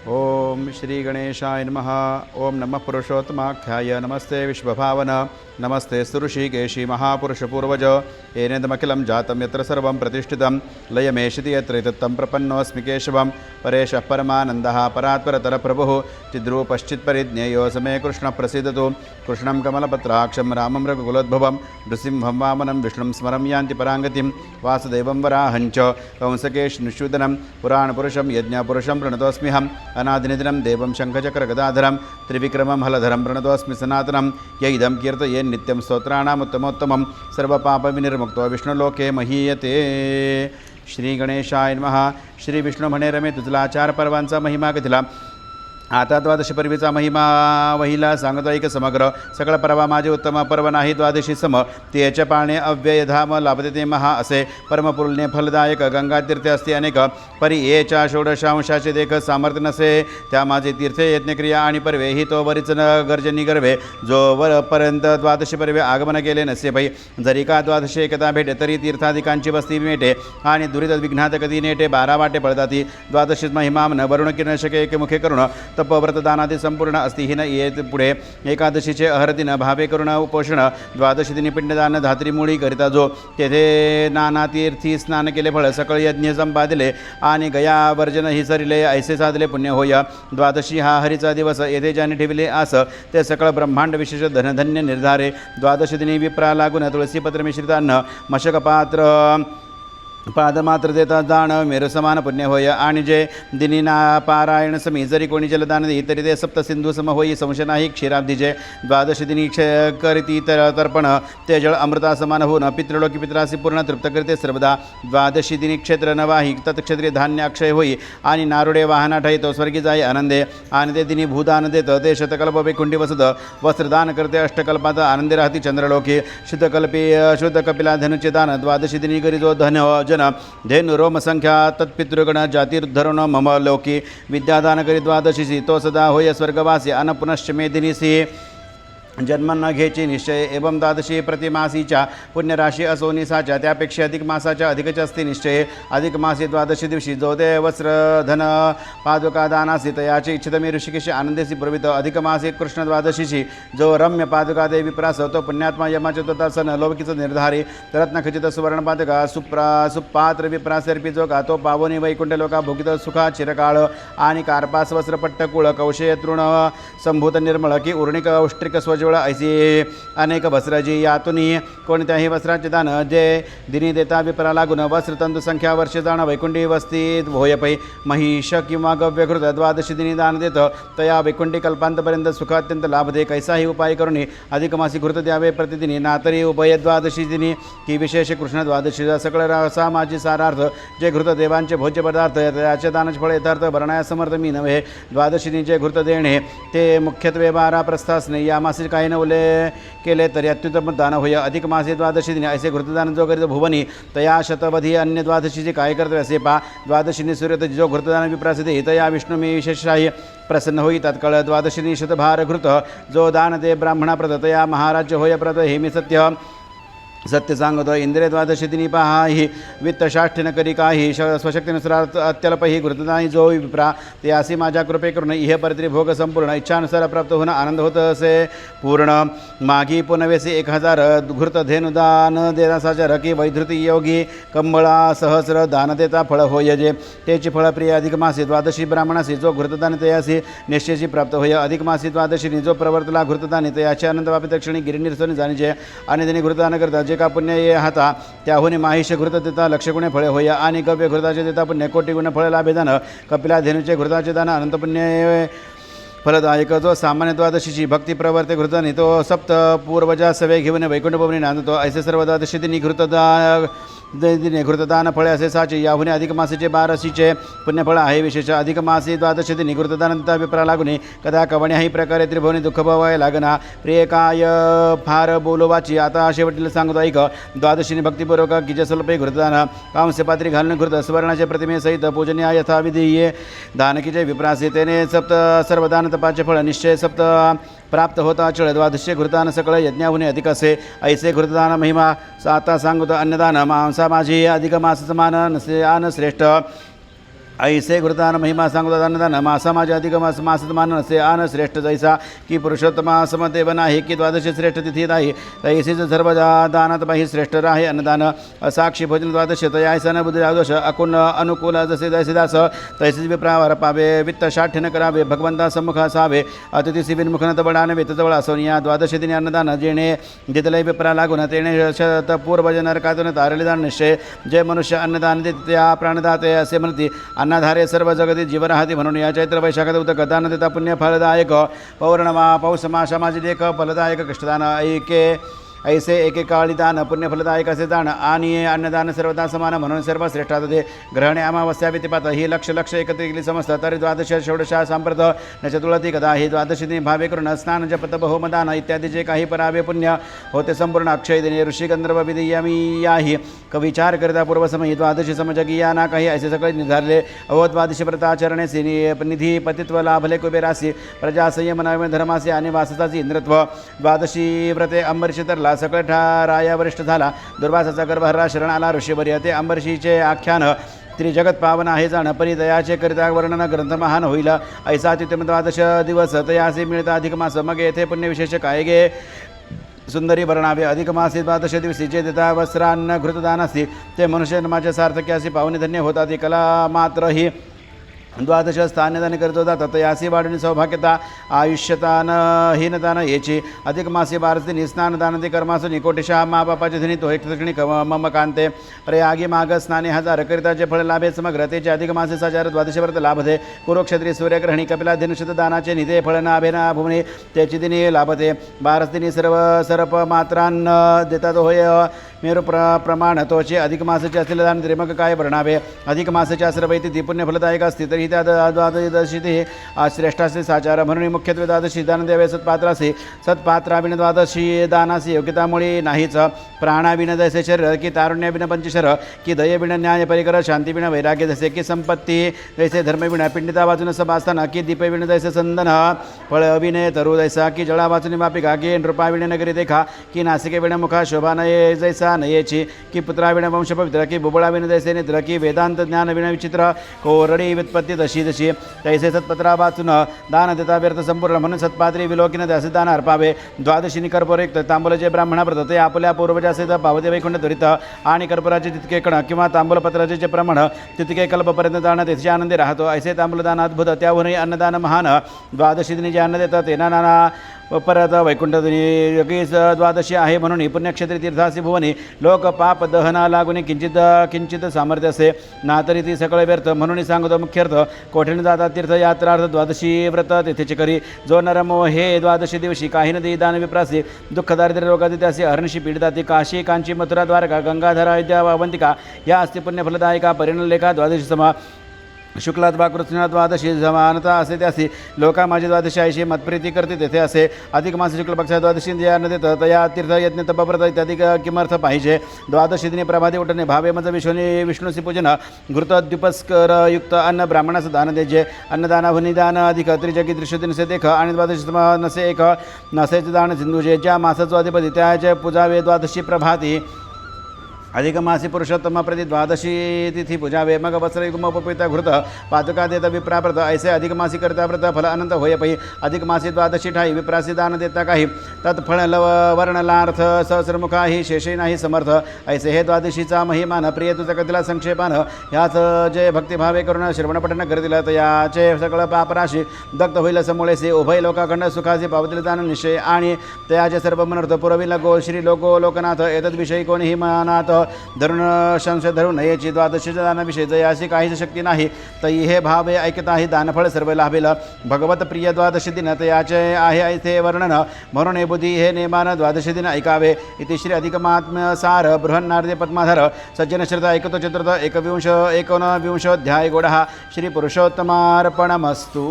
ओम श्री गणेशाय नमः। ओम नमः पुरुषोत्तमाख्याय नमस्ते विश्वभावन नमस्ते ऋषिकेशी महापुरुषपूर्वज येनेदमखिलं जातं यत्र सर्वं प्रतिष्ठितं लयमेषिति यत्र तत्तं प्रपन्नोऽस्मि केशवं परेशः परमानन्दः परात्परतरप्रभुः चिद्रूपश्चित्परिज्ञेयो समे कृष्णः प्रसीदतु। कृष्णं कमलपत्राक्षं रामं रघुकुलोद्भवं नृसिंहं वामनं विष्णुं स्मरं यान्ति पराङ्गतिं वासुदेवं वराहञ्च कंसकेशनुषूदनं पुराणपुरुषं यज्ञपुरुषं प्रणतोऽस्म्यहम् अनादिनिधनं देवं शङ्खचक्रगदाधरं त्रिविक्रमं हलधरं प्रणतोऽस्मि सनातनं य इदं कीर्तये नित्यं स्तोत्राणामुत्तमोत्तमं सर्वपापविनिर्मुक्तो विष्णुलोके महीयते। श्री गणेशाय नमः। श्री विष्णू म्हणे रमे तुझला 4 पर्वांचा महिमा कथिला। आता द्वादशी पर्वीचा महिमा वहिला सांगतो ऐक समग्र सकळ पर्वा माझे उत्तम पर्व नाही द्वादशी सम तेचे पाळणे अव्यय धाम लाभते ते महा असे परमपुल्य फलदायक गंगा तीर्थे असते अनेक परी येच्या षोडशांशाचे देख सामर्थ्य नसे त्या माझे तीर्थे यज्ञक्रिया आणि पर्वे ही तो वरीच न गर्जनी गर्वे जो वरपर्यंत द्वादशी पर्वे आगमन केले नसे भई जरी का द्वादशी एकदा भेटे तरी तीर्थाधिकांची वस्ती मेटे आणि दुरित विघ्नात कधी नेटे 12 वाटे पळताती द्वादशीच महिमा न वरुण किरण शके एक मुखे करुण तपव्रतदानादी संपूर्ण अस्ति हिन येत पुढे एकादशीचे अहरदिन भावे करुण उपोषण द्वादशी दिनी पिंडदान धात्रीमुळी करिता जो तेथे नाना तीर्थी स्नान केले फळ सकळ यज्ञ संपादिले आणि गया वर्जन ही सरिले ऐसे साधले पुण्य होय। द्वादशी हा हरीचा दिवस येथे ज्याने ठेविले आस ते सकळ ब्रह्मांड विशेष धनधन्य निर्धारे। द्वादशी दिनी विप्रा लागून तुळसीपत्र मिश्रितान्न मशक पात्र पादमात्र देता दान मेरु समान पुण्य होय। आणि जे दिनी ना पारायण समी जरी कोणी जलदान देई तरी ते सप्त सिंधू सम होई संशय नाही। क्षीराब्धीचे द्वादशी दिनी करीती तर्पण ते जळ अमृता समान होऊन पितृलोकी पित्रासी पूर्ण तृप्त करते सर्वदा। द्वादशी दिनी क्षेत्र नवाही तत्क्षत्रिय धान्य अक्षय होई आणि नारुडे वाहना ठेतो स्वर्गी जाई आनंदे। आणि ते दिनी भूदान देत ते शतकल्प वैकुंठी वसत वस्त्रदान करते अष्टकल्पात आनंदे राहती चंद्रलोकी। शुद्ध कपिला धनुचे दान द्वादशी दिनी करी जो धन धेनु रोम संख्या तत्पितृगण जातिर्धरण मम लोकी। विद्यादान करी द्वादशीसी तो सदा होय स्वर्गवासी अन पुनश्च मेदिनीसी जन्म न घ्यायचे निश्चय। एवं द्वादशी प्रतिमासीच्या पुण्यराशी असो निसाच्या त्यापेक्षा अधिक मासाच्या अधिकच असते निश्चय। अधिक मासी द्वादशी दिवशी जो दे वस्त्र धन पादुका दानासी तयाचे इच्छितमे ऋषिकेशी आनंदेसी प्रवित। अधिक मासी कृष्ण द्वादशीची जो रम्य पादुका देवी प्रास तो पुण्यात्मा यमाचे तोतासन लौकिक निर्धारी रत्नखचित सुवर्ण पादुका सुपात्र विप्रासर्पी जो का तो पावनी वैकुंठ लोका भोगित सुखा चिरकाळ। आणि कार्पास वस्त्र पट्टकुळ कौशेय तृण संभूत निर्मळ की उर्णिक औष्टिक स्वज ऐसी अनेक वस्त्रजी यातुनी कोणत्याही वस्त्राचे दान जे दिनी देता विपरा लागून वस्त्रतंतु संख्या वर्षे जाण वैकुंठी वस्तीत होयपै। महिष किंवा गव्यकृत द्वादशी दिनी दान देत तया वैकुंठी कल्पांतपर्यंत सुख अत्यंत लाभ दे। कैसाही उपाय करून अधिक मासी घृत द्यावे प्रतिदिनी नातरी उभय द्वादशी दिनी की विशेष कृष्ण द्वादशीचा सकळ सामाजी सारार्थ जे घृत देवांचे भोज्य पदार्थ त्याचे दानच फळ यथार्थ भरणाया समर्थ मी नव्हे। द्वादशीनी जे घृत देणे ते मुख्यत्वे 12 प्रस्थासने या मासिक काही नवले केले तरी अत्युत्तम दान होय। अधिक मासे द्वादशी दिनी ऐसे घृतदान जो करीत भुवनी तया शतवधी अन्य द्वादशीचे काय कर्तव्य असे पा। द्वादशीनी सूर्य जो घृतदान विप्रासित तया विष्णू मी विशेषशाही प्रसन्न होई तत्काळ। द्वादशीनी शतभार घृत जो दान दे ब्राह्मणा प्रत तया महाराज्य होय प्रत हे मी सत्य सांगतो। इंद्रिय द्वादशी दिनी पहा ही वित्तशाठ्य करी काही स्वशक्तीनुसार अत्यल्प ही घृतदानी जो विप्रा ते असे माझ्या कृपे करून इह परत्री भोग संपूर्ण इच्छानुसार प्राप्त होणं आनंद होत असे पूर्ण। मागी पुनवेसी 1000 घृत धेनुदान देनासाच्या रकी वैधृती योगी कंबळा सहस्र दान देता फळ होय जे त्याची फळ प्रिय। अधिक मासी द्वादशी ब्राह्मणासी जो घृतदान तयासी निश्चयची प्राप्त होय। अधिक मासी द्वादशीनी जो प्रवर्तला घृतदानी तयाचे आनंद वापित क्षणी गिरिनिर्सनी जाणीचे आणि त्यांनी घृतदान करता जे का पुण्य ये हाता त्याहून माहिष घृत देता लक्ष गुणे फळे होय। आणि गव्य घृताचे देता पुण्य कोटी गुण फळ लाभे दान। कपिला धेनुचे घृताचे दान अनंत पुण्य फलदायक। जो सामान्य द्वादशीची भक्ती प्रवर्ते घृतानी तो सप्त पूर्वजा सवे घेऊन वैकुंठ भवनी नांदतो। ऐसे सर्व द्वादशी दिनी दिने घृतदान फळे असे साचे। याहुने अधिक मासीचे 12शीचे पुण्यफळ आहे विशेष। अधिक मासी द्वादशी दिनी घृतदान देता विप्रा लागुनी कदा कवण्याही प्रकारे त्रिभुवनी दुःख भवाय लागना। प्रिय काय फार बोलोवाची आता शेवटीला सांगतो ऐक। द्वादशीने भक्तिपूर्वक कीजस्वल्पे घृतदान कांस्य पात्री घालून घृत सुवर्णाचे प्रतिमे सहित पूजनीय यथाविधी दानकीचे विप्रासी तेने सप्त सर्वदान तपाचे फळ निश्चय सप्त प्राप्त होता अचळ। द्वादशी घृतान सकळ यज्ञाहुने अधिक असे। ऐसे घृतदान महिमा आता सांगतो अन्नदान मांसा माझी अधिक मास समान नसे आन श्रेष्ठ। ऐसे घृतान महिमा सांगतात अन्नदान मासा माझ्या अधिक मास मासत मान नसे आन श्रेष्ठ जैसा की पुरुषोत्तमा समदेव नाही की द्वादशी श्रेष्ठ तिथी नाही तैसेच सर्व दानात बाही श्रेष्ठ आहे अन्नदान साक्षी भोजन द्वादशी तयायसा न बुद्धी द्वादश अकुन अनुकूल जसे जैसे दास तैसेच विप्रावर पावे वित्त शाठ्य न करावे भगवंता सम्मुख असावे अतिथी बिनमुख न तबडानवे तजवळ असून या द्वादशी दिनी अन्नदान जेणे दितलय विप्रा लागून तेणे शतपूर्वज नरकातून तारले जाण निश्चय जे मनुष्य अन्नदान देते त्या प्राणदाते असे म्हणते अन्नाधारे सर्व जगती जीव राहते म्हणून या चैत्र वैशाखात उदक दान देता पुण्य फलदायक पौर्णमा पौषमा समाजिक फलदायक कष्टदान ऐके ऐसे एकेकाळी दान पुण्यफलदायक असे दान आणि अन्नदान सर्वदा समान म्हणून सर्व श्रेष्ठात ते ग्रहणे अमावस्या व्यतिपात ही लक्ष एकत्रित केली समजतं तरी द्वादश षोडशा सांप्रत नचतुळती कथा ही द्वादशी भावे करून स्नान जपत बहुमदान इत्यादी जे काही परावे पुण्य होते संपूर्ण अक्षय दिने ऋषी गंधर्व विधी याही विचार करिता पूर्वसमयी द्वादशी समजगी या ना काही ऐसे सगळे निर्धारले अहो द्वादशी व्रताचरणे निधी पतित्व लाभले कुबेरासी प्रजा संयमनामे धर्मासी आणि वासताची इंद्रत्व द्वादशी व्रते अंबरीश तरला सकळ राया वरिष्ठ झाला दुर्वासाचा गर्भहरा शरण आला ऋषीवर्य ते अंबरीशीचे आख्यान त्रिजगत पावन आहे जाण परिदयाचे करिता वर्णन ग्रंथ महान होईल ऐसा तिथे द्वादश दिवस तयासे मिळता अधिक मास मग येथे पुण्यविशेष काय गे सुंदरी वर्णावे अधिक मासी द्वादश दिवशी जे देता वस्त्रान्न घृतदानासी ते मनुष्य माझ्या सार्थक्यासी पावने धन्य होतात ती कला मात्र ही द्वादश स्थानदान करतो जातात यासी वाढवणी सौभाग्यता आयुष्यतान हीनतान याची अधिक मासी बारसदिनी स्नानदान ते कर्मासून कोटिशा मा बापाचे धिनी तो एक मम कांते प्रयागी माग स्नाने हजार करिताचे फळ लाभे समग्र तेचे अधिक मासे साचार द्वादश व्रत लाभते कुरुक्षेत्री सूर्यग्रहणी कपिला दिनशत दानाचे निधे फळ नाभेना भूमनी त्याची दिनी लाभते बारसदिनी सर्व सरप मात्रांन देतात होय मेरु प्रमाण तोचे अधिक मासाचे असलेले दान त्रिमक काय वर्णावे अधिक मासाच्या सर्व ती पुण्य फलदायक असते तरी त्या द्वादशी ते श्रेष्ठाचे साचार म्हणून मुख्यत्वे द्वादशी दान द्यावे सत्पात्रासी सत्पात्राविन द्वादशी दानासी योग्यतामुळे नाहीच प्राणाविन जैसे शरीर की तारुण्याविन पंचशर की दयेविन न्याय परिकर शांतीविन वैराग्य जैसे की संपत्ती जैसे धर्मविन पिंडिता वाचून सभास्थान की दीपविन जैसे संदन फळविने तरु जैसा की जळा वाचून मापिका की नृपाविन नगरी देखा की नासिकेविन मुखा शोभा नये जैसा नयेची की पुत्राविन वंश पवित्र की बुबळाविन जैसे नेत्र की वेदांत ज्ञान विन विचित्र कोरडी व्युत्पत्ती तशी तशी तैसे सत्पत्रा वाचून दान देता व्यर्थ संपूर्ण म्हणून सत्पात्री विलोकिन त्याचे दान अर्पावे द्वादशीनी कर्पूरयुक्त तांबूलचे ब्राह्मणाप्रत ते आपल्या पूर्वजाचे पावते वैकुंठ त्वरित आणि कर्पूराचे तितके कण किंवा तांबूलपत्राचे जे प्रमाण तितके कल्पपर्यंत दान त्याचे आनंदी राहतो ऐसे तांबूलदान अद्भुत त्यावरही अन्नदान महान द्वादशी दिनी जे अन्न देतात ते नाना परत वैकुंठ योगीस द्वादशी आहे म्हणून ही पुण्यक्षेत्री तीर्थासी भुवनी लोक पाप दहना लागून किंचित सामर्थ्य असे ना तरी ती सकळ व्यर्थ म्हणून सांगतो मुख्यर्थ कोठीने जातात तीर्थयात्रार्थ द्वादशी व्रत तेथेचे करी जो नरमो हे द्वादशी दिवशी काही नदी दान विप्रासी दुःख दारिद्र्य रोगात त्यासी हरणशी पीडिता ती काशी कांची मथुरा द्वारका गंगाधर अयोध्या अवंतिका या अस्ति पुण्यफलदायिका परिणलेखा द्वादशी समा शुक्लात वा कृष्णा द्वादशी समानता असे त्यासी लोका माझी द्वादशी आयशी मतप्रीती करते तेथे असे अधिक मास शुक्ल पक्षा द्वादशी जे न देतं तया तीर्थ यज्ञ तपव्रत इत्यादी किमर्थ पाहिजे द्वादशी दिनी प्रभाती उठणे भावे मज विष्णुसी पूजन घृतद्युपस्कर युक्त अन्न ब्राह्मणास दान द्यायचे अन्नदान भनिदान अधिक त्रिजगी दृश्यदिनसे देख आणि द्वादशी नसे एक नसेचे दान सिंधूजे ज्या मासाचो अधिपती त्याचे पूजावे द्वादशी प्रभाती अधिक मासी पुरुषोत्तम प्रति द्वादशी तिथी पूजावे मग वस्त्रयुग्मोपविता घृत पातुका देता विप्राप्रत ऐसे अधिक मासी करता व्रत फल अनंत होय पै अधिक मासी द्वादशी ठाई विप्रासी दान देता काही तत्फळ वर्णलार्थ सहस्रमुखा ही शेषे नाही समर्थ ऐसे हे द्वादशीचा महिमान प्रिय तुझा कथीला संक्षेपान ह्याच जे भक्तिभावे करून श्रवणपठन करतील याचे सगळं पापराशी दग्ध होईल समूळेसे उभय लोकाखंड सुखाचे पावतील दान निश्चय आणि त्याचे सर्व मनर्थ पुरविल गो श्री लोको लोकनाथ एतद्विषयी कोणीही मनात धरून संशय धरू नयेची द्वादशीच्या दानाविषयी जयाशी काहीच शक्ती नाही तई हे भावे ऐकताही दानफळ सर्व लाभेल भगवत प्रिय द्वादशी दिन याचे आहे ऐथे वर्णन म्हणून हे बुद्धी हे नेमान द्वादशी दिन ऐकावे इति श्री अधिकमात्म्य सार बृहन्नारदे पद्माधर सज्जन श्रद्धा ऐकतो चतुर्थ एकोनविंशोऽध्याय गोडः श्री पुरुषोत्तमार्पणमस्तु।